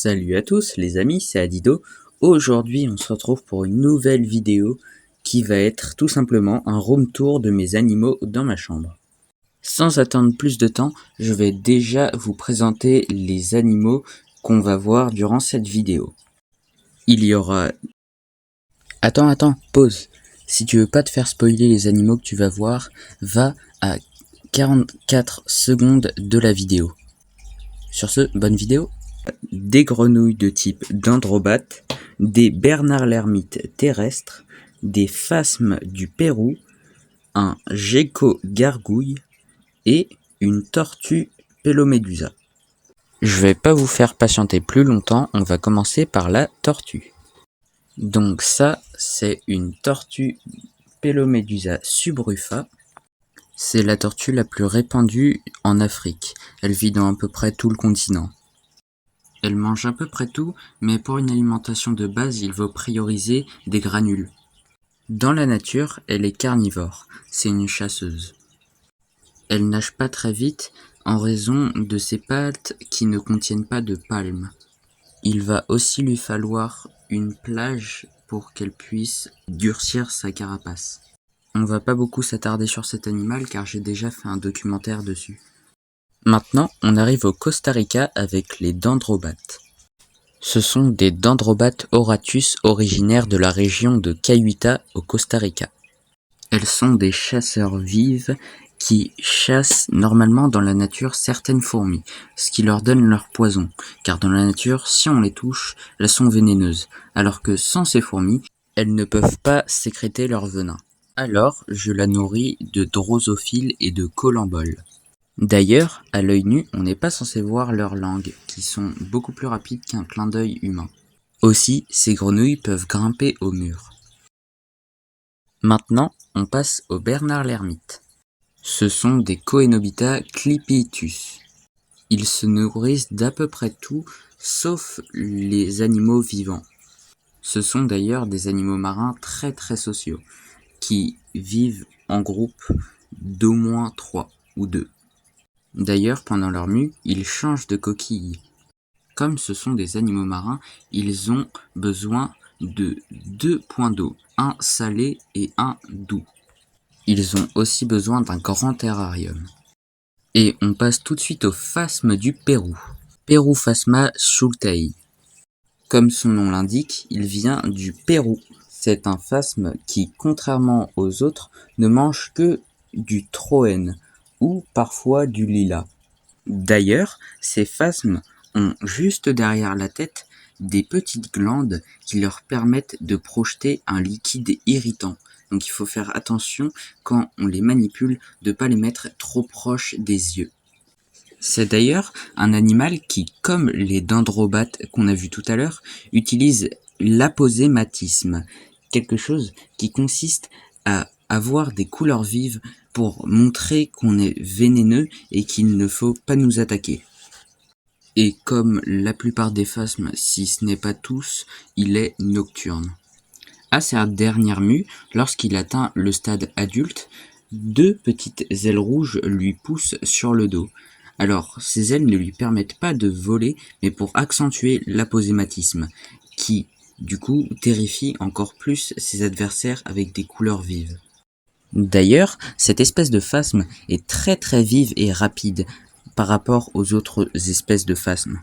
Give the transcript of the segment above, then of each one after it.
Salut à tous les amis, c'est Adido. Aujourd'hui on se retrouve pour une nouvelle vidéo qui va être tout simplement un room tour de mes animaux dans ma chambre. Sans attendre plus de temps, je vais déjà vous présenter les animaux qu'on va voir durant cette vidéo. Il y aura... Attends, pause. Si tu veux pas te faire spoiler les animaux que tu vas voir, va à 44 secondes de la vidéo. Sur ce, bonne vidéo. Des grenouilles de type dendrobate, des bernard l'ermite terrestres, des phasmes du Pérou, un gecko gargouille et une tortue Pelomédusa. Je vais pas vous faire patienter plus longtemps, on va commencer par la tortue. Donc ça, c'est une tortue Pelomédusa subrufa. C'est la tortue la plus répandue en Afrique. Elle vit dans à peu près tout le continent. Elle mange à peu près tout, mais pour une alimentation de base, il faut prioriser des granules. Dans la nature, elle est carnivore, c'est une chasseuse. Elle nage pas très vite en raison de ses pattes qui ne contiennent pas de palmes. Il va aussi lui falloir une plage pour qu'elle puisse durcir sa carapace. On va pas beaucoup s'attarder sur cet animal car j'ai déjà fait un documentaire dessus. Maintenant, on arrive au Costa Rica avec les dendrobates. Ce sont des dendrobates auratus originaires de la région de Cayuta au Costa Rica. Elles sont des chasseurs vives qui chassent normalement dans la nature certaines fourmis, ce qui leur donne leur poison, car dans la nature, si on les touche, elles sont vénéneuses, alors que sans ces fourmis, elles ne peuvent pas sécréter leur venin. Alors, je la nourris de drosophiles et de colamboles. D'ailleurs, à l'œil nu, on n'est pas censé voir leurs langues, qui sont beaucoup plus rapides qu'un clin d'œil humain. Aussi, ces grenouilles peuvent grimper au mur. Maintenant, on passe au bernard l'ermite. Ce sont des Coenobita clipitus. Ils se nourrissent d'à peu près tout, sauf les animaux vivants. Ce sont d'ailleurs des animaux marins très sociaux, qui vivent en groupe d'au moins 3 ou 2. D'ailleurs, pendant leur mue, ils changent de coquille. Comme ce sont des animaux marins, ils ont besoin de 2 points d'eau, un salé et un doux. Ils ont aussi besoin d'un grand terrarium. Et on passe tout de suite au phasme du Pérou. Peruphasma schultei. Comme son nom l'indique, il vient du Pérou. C'est un phasme qui, contrairement aux autres, ne mange que du troène, ou parfois du lilas. D'ailleurs, ces phasmes ont juste derrière la tête des petites glandes qui leur permettent de projeter un liquide irritant. Donc il faut faire attention quand on les manipule de ne pas les mettre trop proches des yeux. C'est d'ailleurs un animal qui, comme les dendrobates qu'on a vu tout à l'heure, utilise l'aposématisme, quelque chose qui consiste à avoir des couleurs vives pour montrer qu'on est vénéneux et qu'il ne faut pas nous attaquer. Et comme la plupart des phasmes, si ce n'est pas tous, il est nocturne. À sa dernière mue, lorsqu'il atteint le stade adulte, 2 petites ailes rouges lui poussent sur le dos. Alors, ces ailes ne lui permettent pas de voler, mais pour accentuer l'aposématisme, qui, du coup, terrifie encore plus ses adversaires avec des couleurs vives. D'ailleurs, cette espèce de phasme est très vive et rapide par rapport aux autres espèces de phasmes.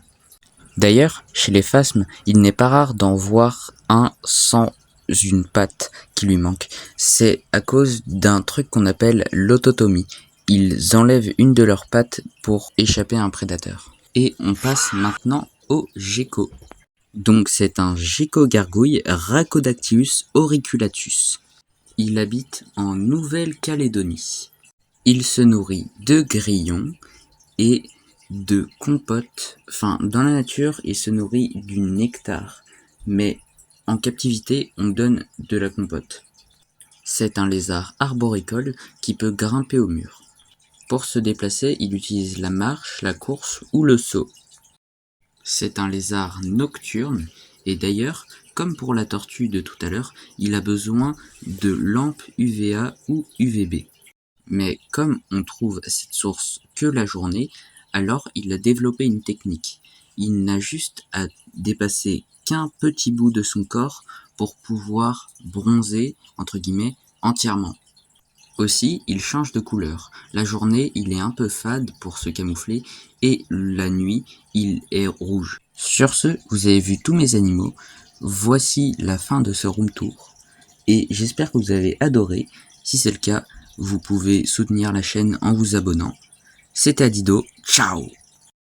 D'ailleurs, chez les phasmes, il n'est pas rare d'en voir un sans une patte qui lui manque. C'est à cause d'un truc qu'on appelle l'autotomie. Ils enlèvent une de leurs pattes pour échapper à un prédateur. Et on passe maintenant au gecko. Donc c'est un gecko-gargouille Rhacodactylus auriculatus. Il habite en Nouvelle-Calédonie. Il se nourrit de grillons et de compotes. Enfin, dans la nature, il se nourrit du nectar, mais en captivité, on donne de la compote. C'est un lézard arboricole qui peut grimper au mur. Pour se déplacer, il utilise la marche, la course ou le saut. C'est un lézard nocturne et d'ailleurs, comme pour la tortue de tout à l'heure, il a besoin de lampes UVA ou UVB. Mais comme on trouve cette source que la journée, alors il a développé une technique. il n'a juste à dépasser qu'un petit bout de son corps pour pouvoir bronzer, entre guillemets, entièrement. Aussi, il change de couleur. La journée, il est un peu fade pour se camoufler et la nuit, il est rouge. Sur ce, vous avez vu tous mes animaux. Voici la fin de ce room tour et j'espère que vous avez adoré. Si c'est le cas, vous pouvez soutenir la chaîne en vous abonnant. C'était Adido, ciao!